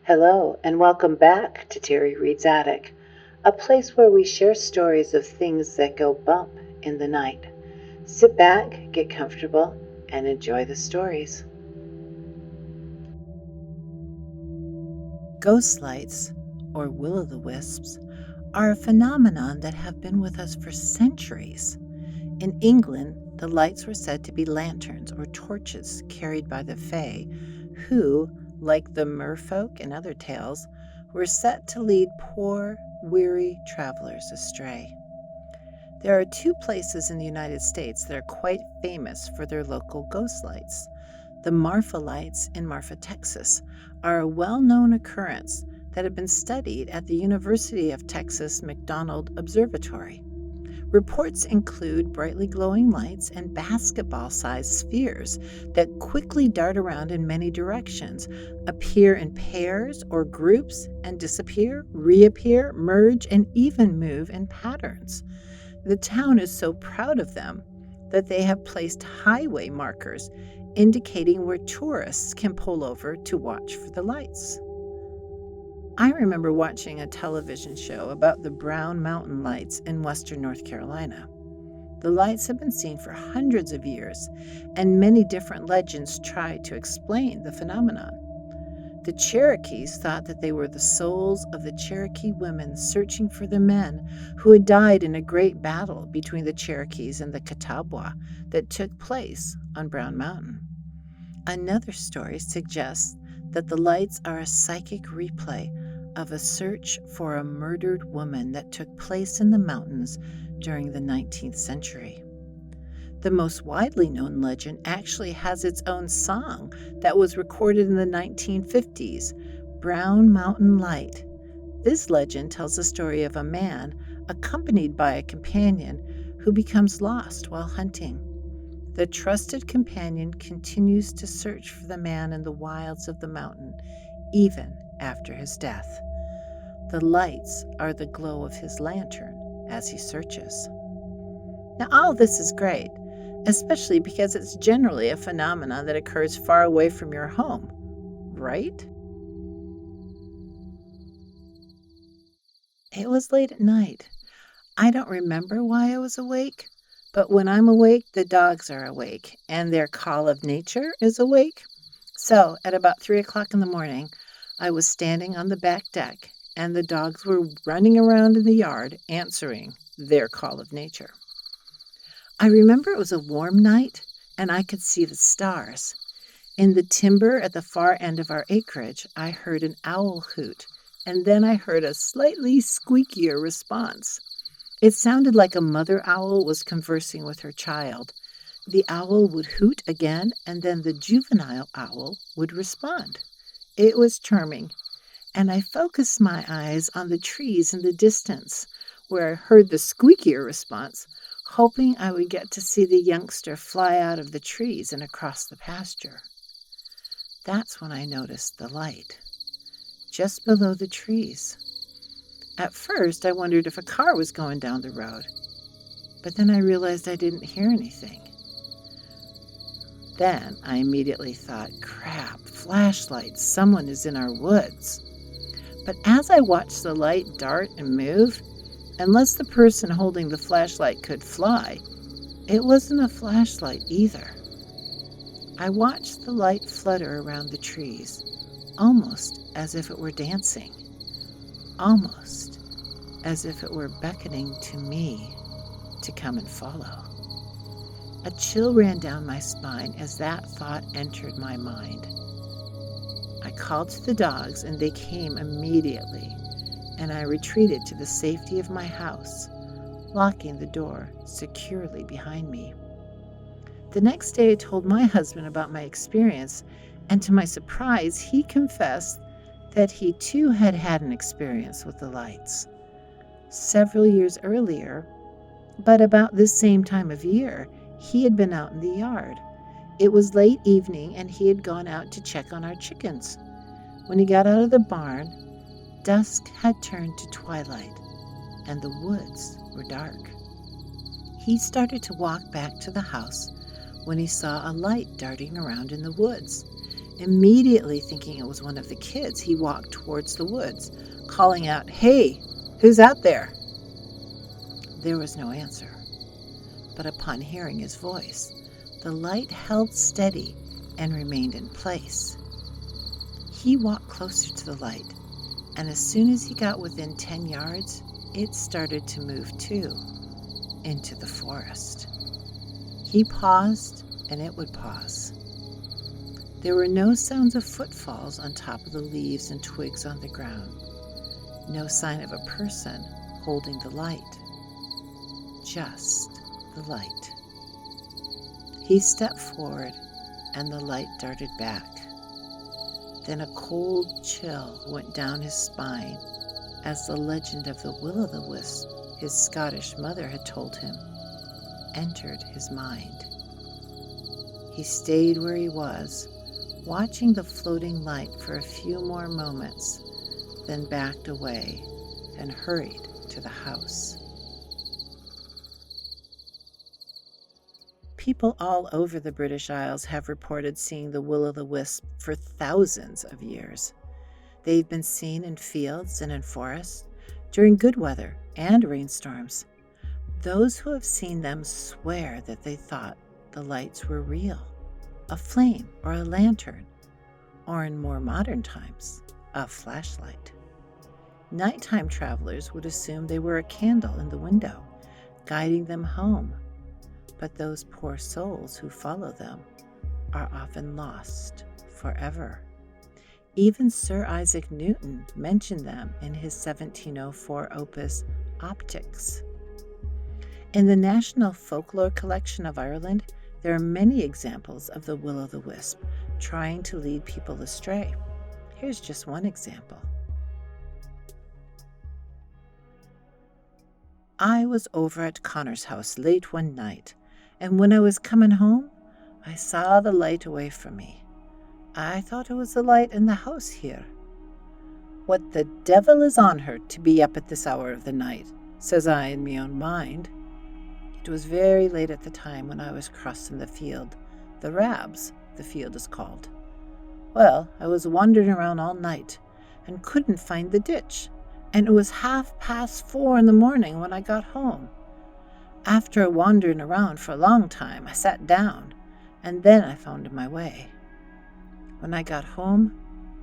Hello, and welcome back to Terri Reid's Attic, a place where we share stories of things that go bump in the night. Sit back, get comfortable, and enjoy the stories. Ghost lights, or Will O The Wisps, are a phenomenon that have been with us for centuries. In England, the lights were said to be lanterns or torches carried by the Fae, who, like the merfolk and other tales, were set to lead poor, weary travelers astray. There are two places in the United States that are quite famous for their local ghost lights. The Marfa lights in Marfa, Texas, are a well-known occurrence that have been studied at the University of Texas McDonald Observatory. Reports include brightly glowing lights and basketball-sized spheres that quickly dart around in many directions, appear in pairs or groups, and disappear, reappear, merge, and even move in patterns. The town is so proud of them that they have placed highway markers indicating where tourists can pull over to watch for the lights. I remember watching a television show about the Brown Mountain Lights in western North Carolina. The lights have been seen for hundreds of years, and many different legends try to explain the phenomenon. The Cherokees thought that they were the souls of the Cherokee women searching for the men who had died in a great battle between the Cherokees and the Catawba that took place on Brown Mountain. Another story suggests that the lights are a psychic replay of a search for a murdered woman that took place in the mountains during the 19th century. The most widely known legend actually has its own song that was recorded in the 1950s, Brown Mountain Light. This legend tells the story of a man accompanied by a companion who becomes lost while hunting. The trusted companion continues to search for the man in the wilds of the mountain, even after his death. The lights are the glow of his lantern as he searches. Now, all this is great, especially because it's generally a phenomenon that occurs far away from your home, right? It was late at night. I don't remember why I was awake, but when I'm awake, the dogs are awake, and their call of nature is awake. So, at about 3 o'clock in the morning, I was standing on the back deck, and the dogs were running around in the yard answering their call of nature. I remember it was a warm night, and I could see the stars. In the timber at the far end of our acreage, I heard an owl hoot, and then I heard a slightly squeakier response. It sounded like a mother owl was conversing with her child. The owl would hoot again, and then the juvenile owl would respond. It was charming, and I focused my eyes on the trees in the distance, where I heard the squeakier response, hoping I would get to see the youngster fly out of the trees and across the pasture. That's when I noticed the light, just below the trees. At first, I wondered if a car was going down the road, but then I realized I didn't hear anything. Then I immediately thought, crap, flashlights, someone is in our woods. But as I watched the light dart and move, unless the person holding the flashlight could fly, it wasn't a flashlight either. I watched the light flutter around the trees, almost as if it were dancing, almost as if it were beckoning to me to come and follow. A chill ran down my spine as that thought entered my mind. I called to the dogs, and they came immediately, and I retreated to the safety of my house, locking the door securely behind me. The next day I told my husband about my experience, and to my surprise, he confessed that he too had had an experience with the lights. Several years earlier, but about this same time of year, he had been out in the yard. It was late evening, and he had gone out to check on our chickens. When he got out of the barn, dusk had turned to twilight, and the woods were dark. He started to walk back to the house when he saw a light darting around in the woods. Immediately thinking it was one of the kids, he walked towards the woods, calling out, "Hey, who's out there?" There was no answer, but upon hearing his voice, the light held steady and remained in place. He walked closer to the light, and as soon as he got within 10 yards, it started to move too, into the forest. He paused, and it would pause. There were no sounds of footfalls on top of the leaves and twigs on the ground. No sign of a person holding the light. Just the light. He stepped forward, and the light darted back. Then a cold chill went down his spine as the legend of the Will O The Wisp his Scottish mother had told him entered his mind. He stayed where he was, watching the floating light for a few more moments, then backed away and hurried to the house. People all over the British Isles have reported seeing the Will O The Wisp for thousands of years. They've been seen in fields and in forests during good weather and rainstorms. Those who have seen them swear that they thought the lights were real, a flame or a lantern, or in more modern times, a flashlight. Nighttime travelers would assume they were a candle in the window, guiding them home. But those poor souls who follow them are often lost forever. Even Sir Isaac Newton mentioned them in his 1704 opus Optics. In the National Folklore Collection of Ireland, there are many examples of the Will O The Wisp trying to lead people astray. Here's just one example. I was over at Connor's house late one night, and when I was coming home, I saw the light away from me. I thought it was the light in the house here. "What the devil is on her to be up at this hour of the night?" says I in my own mind. It was very late at the time when I was crossing the field. The Rabs, the field is called. Well, I was wandering around all night and couldn't find the ditch, and it was 4:30 in the morning when I got home. After wandering around for a long time, I sat down, and then I found my way. When I got home,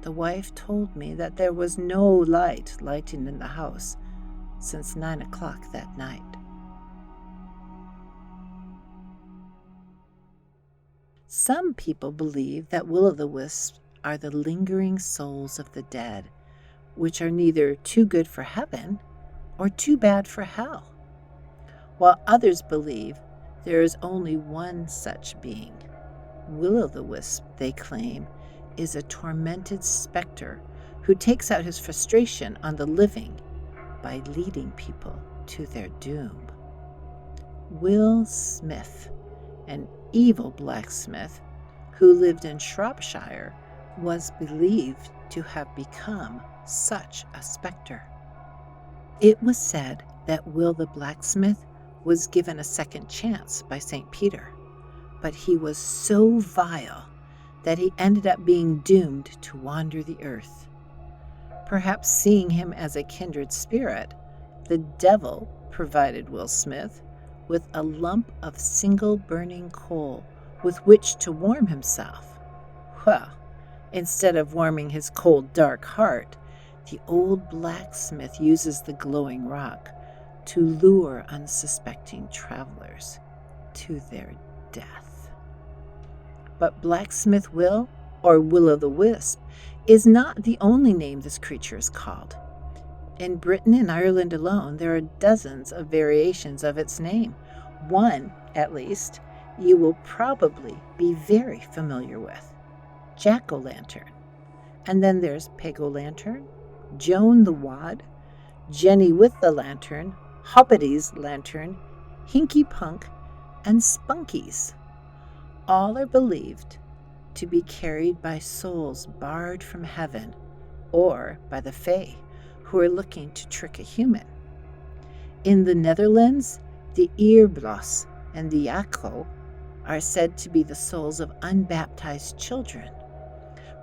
the wife told me that there was no light lighting in the house since 9 o'clock that night. Some people believe that Will O The Wisps are the lingering souls of the dead, which are neither too good for heaven or too bad for hell, while others believe there is only one such being. Will O The Wisp, they claim, is a tormented specter who takes out his frustration on the living by leading people to their doom. Will Smith, an evil blacksmith who lived in Shropshire, was believed to have become such a specter. It was said that Will the blacksmith was given a second chance by St. Peter, but he was so vile that he ended up being doomed to wander the earth. Perhaps seeing him as a kindred spirit, the devil provided Will Smith with a lump of single burning coal with which to warm himself. Well, instead of warming his cold, dark heart, the old blacksmith uses the glowing rock to lure unsuspecting travelers to their death. But Blacksmith Will, or Will O The Wisp, is not the only name this creature is called. In Britain and Ireland alone, there are dozens of variations of its name. One, at least, you will probably be very familiar with: Jack-o'-lantern. And then there's Peg-o'-lantern, Joan the Wad, Jenny with the Lantern, Hoppity's Lantern, Hinky Punk, and Spunkies. All are believed to be carried by souls barred from heaven or by the Fae, who are looking to trick a human. In the Netherlands, the Eerblos and the Akko are said to be the souls of unbaptized children.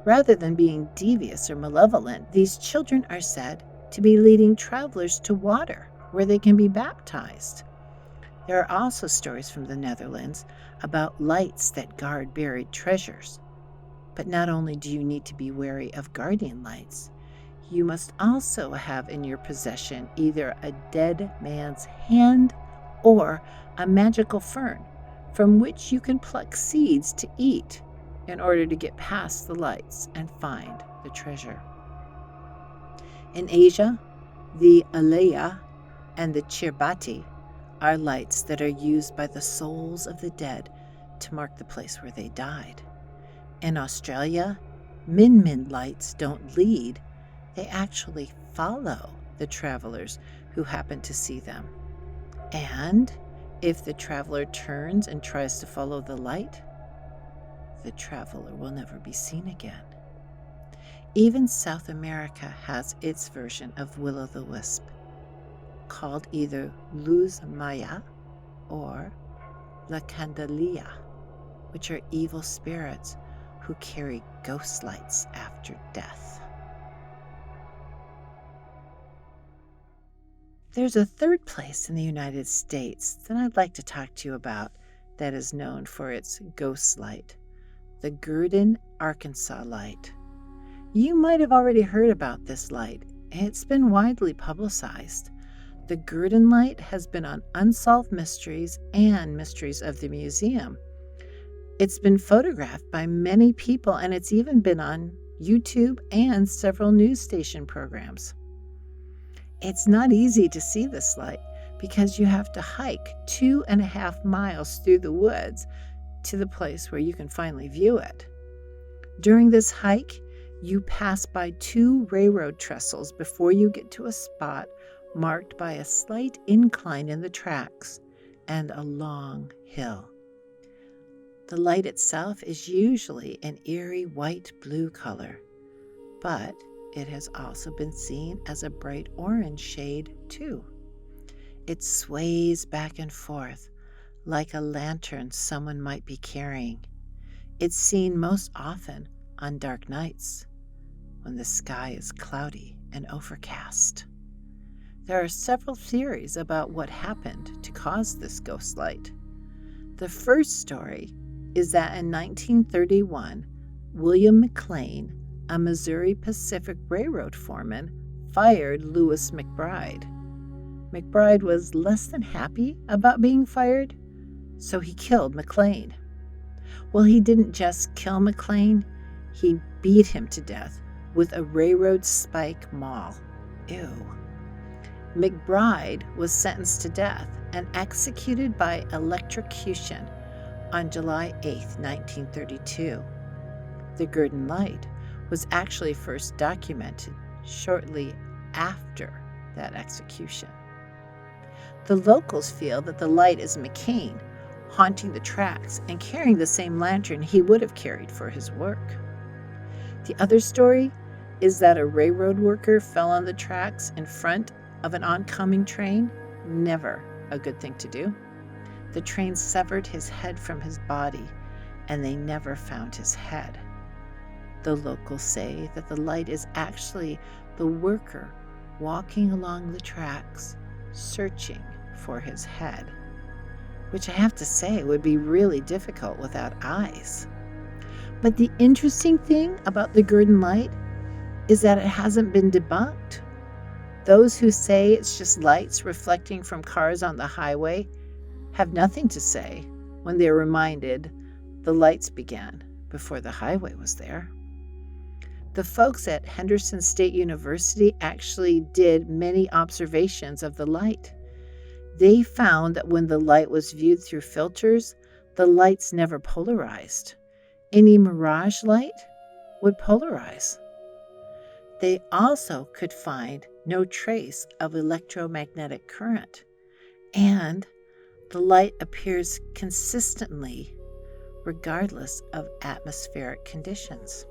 Rather than being devious or malevolent, these children are said to be leading travelers to water where they can be baptized. There are also stories from the Netherlands about lights that guard buried treasures. But not only do you need to be wary of guardian lights, you must also have in your possession either a dead man's hand or a magical fern from which you can pluck seeds to eat in order to get past the lights and find the treasure. In Asia, the alaya and the chirbati are lights that are used by the souls of the dead to mark the place where they died. In Australia, min lights don't lead, they actually follow the travelers who happen to see them. And if the traveler turns and tries to follow the light, the traveler will never be seen again. Even South America has its version of Will O The Wisp, called either Luz Maya or La Candelia, which are evil spirits who carry ghost lights after death. There's a third place in the United States that I'd like to talk to you about that is known for its ghost light, the Gurdon, Arkansas light. You might have already heard about this light. It's been widely publicized. The Gurdon light has been on Unsolved Mysteries and Mysteries of the Museum. It's been photographed by many people, and it's even been on YouTube and several news station programs. It's not easy to see this light because you have to hike 2.5 miles through the woods to the place where you can finally view it. During this hike, you pass by 2 railroad trestles before you get to a spot marked by a slight incline in the tracks and a long hill. The light itself is usually an eerie white-blue color, but it has also been seen as a bright orange shade too. It sways back and forth like a lantern someone might be carrying. It's seen most often on dark nights when the sky is cloudy and overcast. There are several theories about what happened to cause this ghost light. The first story is that in 1931, William McLean, a Missouri Pacific Railroad foreman, fired Lewis McBride. McBride was less than happy about being fired, so he killed McLean. Well, he didn't just kill McLean, he beat him to death with a railroad spike maul. Ew. McBride was sentenced to death and executed by electrocution on July 8, 1932. The Gurdon light was actually first documented shortly after that execution. The locals feel that the light is McCain, haunting the tracks and carrying the same lantern he would have carried for his work. The other story is that a railroad worker fell on the tracks in front of an oncoming train. Never a good thing to do. The train severed his head from his body, and they never found his head. The locals say that the light is actually the worker walking along the tracks, searching for his head, which I have to say would be really difficult without eyes. But the interesting thing about the Gurdon light is that it hasn't been debunked. Those who say it's just lights reflecting from cars on the highway have nothing to say when they're reminded the lights began before the highway was there. The folks at Henderson State University actually did many observations of the light. They found that when the light was viewed through filters, the lights never polarized. Any mirage light would polarize. They also could find no trace of electromagnetic current, and the light appears consistently regardless of atmospheric conditions.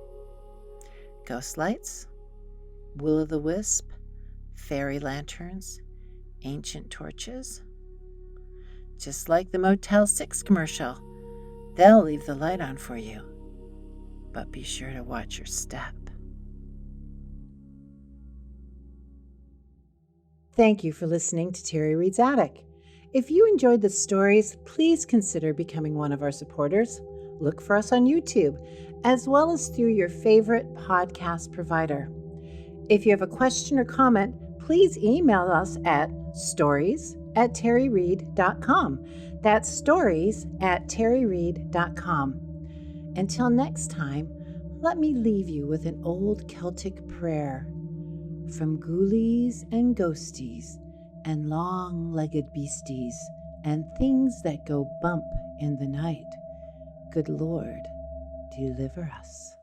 Ghost lights, Will O The Wisp, fairy lanterns, ancient torches. Just like the Motel 6 commercial, they'll leave the light on for you. but be sure to watch your step. Thank you for listening to Terri Reid's Attic. If you enjoyed the stories, please consider becoming one of our supporters. Look for us on YouTube, as well as through your favorite podcast provider. If you have a question or comment, please email us at stories@terrireid.com. That's stories@terrireid.com. Until next time, let me leave you with an old Celtic prayer. From ghoulies and ghosties and long-legged beasties and things that go bump in the night, good Lord, deliver us.